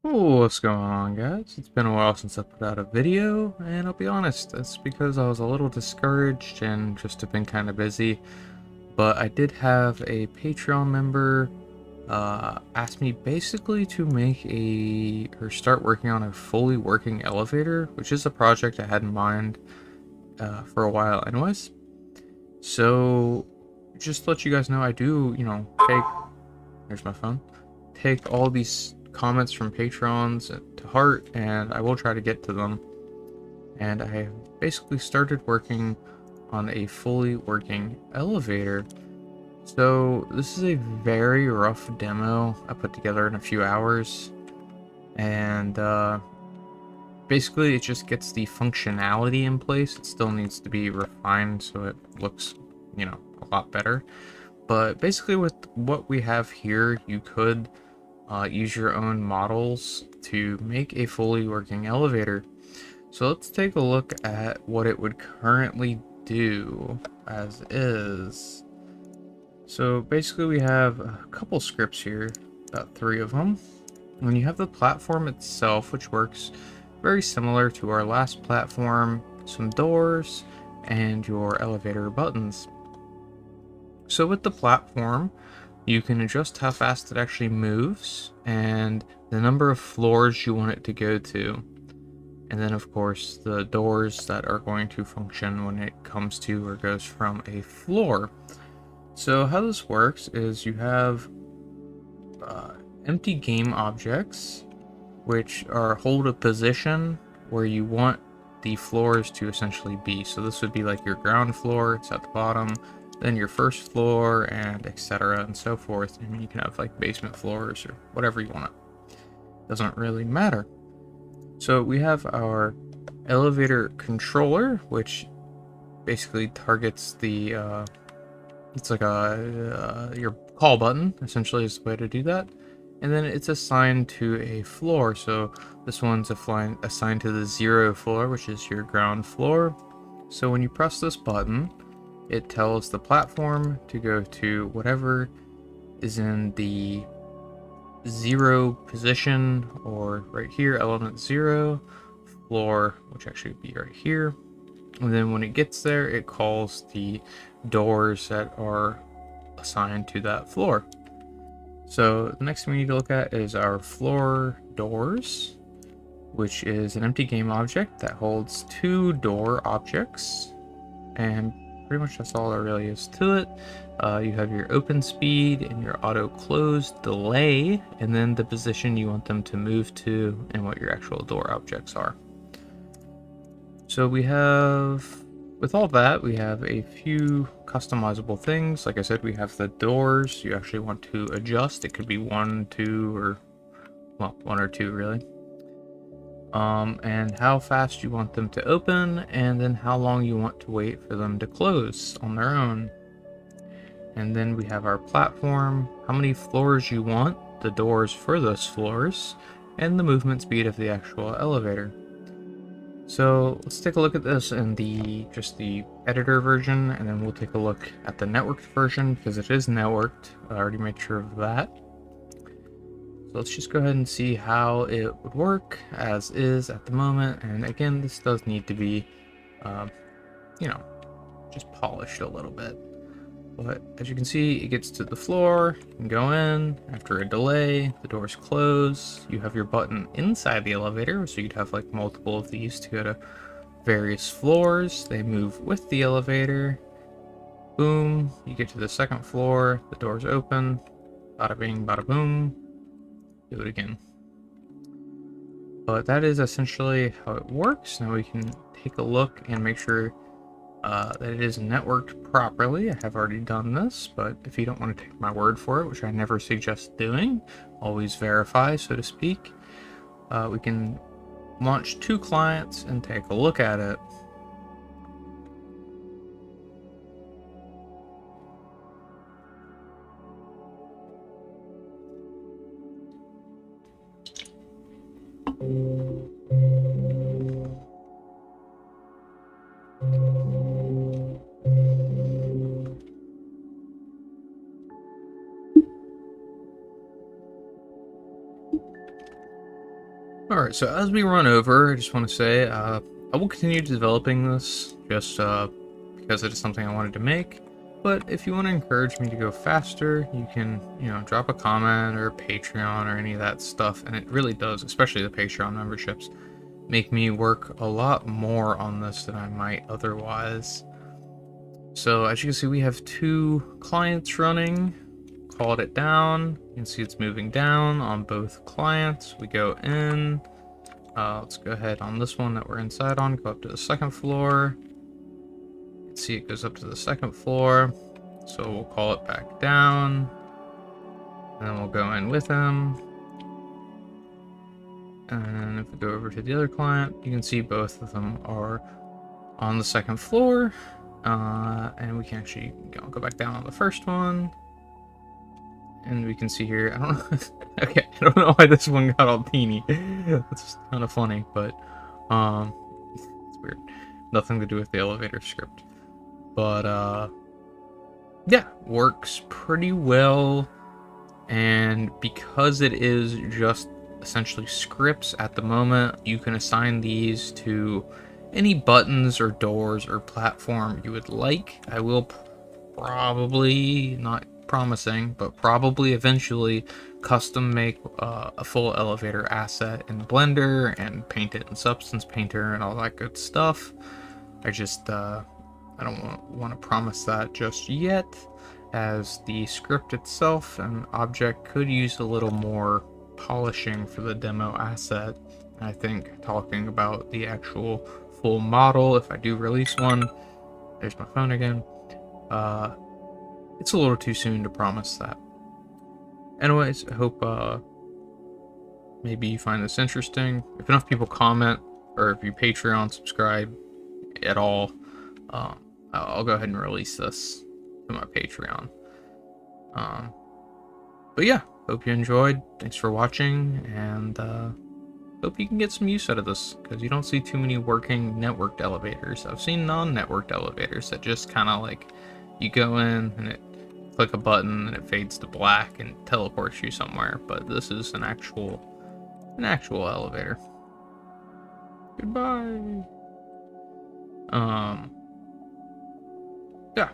Oh, what's going on, guys? It's been a while since I put out a video, and I'll be honest, that's because I was a little discouraged and just have been kind of busy. But I did have a Patreon member ask me basically to make or start working on a fully working elevator, which is a project I had in mind for a while, anyways. So, just to let you guys know, I do, take. Here's my phone. Take all these comments from patrons to heart, and I will try to get to them. And I have basically started working on a fully working elevator. So this is a very rough demo I put together in a few hours, and basically it just gets the functionality in place. It still needs to be refined so it looks, a lot better. But basically with what we have here, you could use your own models to make a fully working elevator. So let's take a look at what it would currently do as is. So basically we have a couple scripts here, about 3 of them. When you have the platform itself, which works very similar to our last platform, some doors, and your elevator buttons. So with the platform, you can adjust how fast it actually moves and the number of floors you want it to go to. And then, of course, the doors that are going to function when it comes to or goes from a floor. So how this works is you have empty game objects, which hold a position where you want the floors to essentially be. So this would be like your ground floor, it's at the bottom, then your first floor, and etc. and so forth. And you can have like basement floors or whatever you want. Doesn't really matter. So we have our elevator controller, which basically targets the it's like your call button, essentially, is the way to do that. And then it's assigned to a floor. So this one's assigned to the 0 floor, which is your ground floor. So when you press this button, it tells the platform to go to whatever is in the 0 position, or right here, element 0, floor, which actually would be right here. And then when it gets there, it calls the doors that are assigned to that floor. So the next thing we need to look at is our floor doors, which is an empty game object that holds 2 door objects. And pretty much that's all there really is to it. You have your open speed and your auto close delay, and then the position you want them to move to and what your actual door objects are. So with all that, we have a few customizable things. Like I said, we have the doors you actually want to adjust. It could be 1, 2, or, well, 1 or 2 really. And how fast you want them to open, and then how long you want to wait for them to close on their own. And then we have our platform, how many floors you want, the doors for those floors, and the movement speed of the actual elevator. So let's take a look at this in just the editor version, and then we'll take a look at the networked version because it is networked. I already made sure of that. So let's just go ahead and see how it would work as is at the moment. And again, this does need to be, you know, just polished a little bit. But as you can see, it gets to the floor, you can go in, after a delay, the doors close, you have your button inside the elevator, so you'd have like multiple of these to go to various floors. They move with the elevator, boom, you get to the 2nd floor, the doors open, bada bing, bada boom, do it again. But that is essentially how it works. Now we can take a look and make sure that it is networked properly. I have already done this, but if you don't want to take my word for it, which I never suggest doing, always verify, so to speak, we can launch 2 clients and take a look at it. Alright, so as we run over, I just want to say, I will continue developing this, just because it is something I wanted to make. But if you want to encourage me to go faster, you can, drop a comment or a Patreon or any of that stuff. And it really does, especially the Patreon memberships, make me work a lot more on this than I might otherwise. So as you can see, we have 2 clients running. Called it down. You can see it's moving down on both clients. We go in. Let's go ahead on this one that we're inside on, go up to the 2nd floor. You can see it goes up to the 2nd floor. So we'll call it back down. And then we'll go in with him. And if we go over to the other client, you can see both of them are on the 2nd floor. And we can actually go back down on the first one. And we can see here, I don't know. Okay, I don't know why this one got all teeny. That's just kind of funny, but it's weird. Nothing to do with the elevator script. But yeah, works pretty well. And because it is just essentially scripts at the moment, you can assign these to any buttons or doors or platform you would like. I will probably, not promising, but probably eventually custom make a full elevator asset in Blender and paint it in Substance Painter and all that good stuff. I just I don't want to promise that just yet, as the script itself and object could use a little more polishing for the demo asset. I think talking about the actual full model, if I do release one, there's my phone again, it's a little too soon to promise that. Anyways, I hope maybe you find this interesting. If enough people comment, or if you Patreon subscribe at all, I'll go ahead and release this to my Patreon. But yeah, hope you enjoyed. Thanks for watching, and hope you can get some use out of this, because you don't see too many working networked elevators. I've seen non-networked elevators that just kind of like, you go in and it click a button and it fades to black and teleports you somewhere, but this is an actual elevator. Goodbye. Yeah.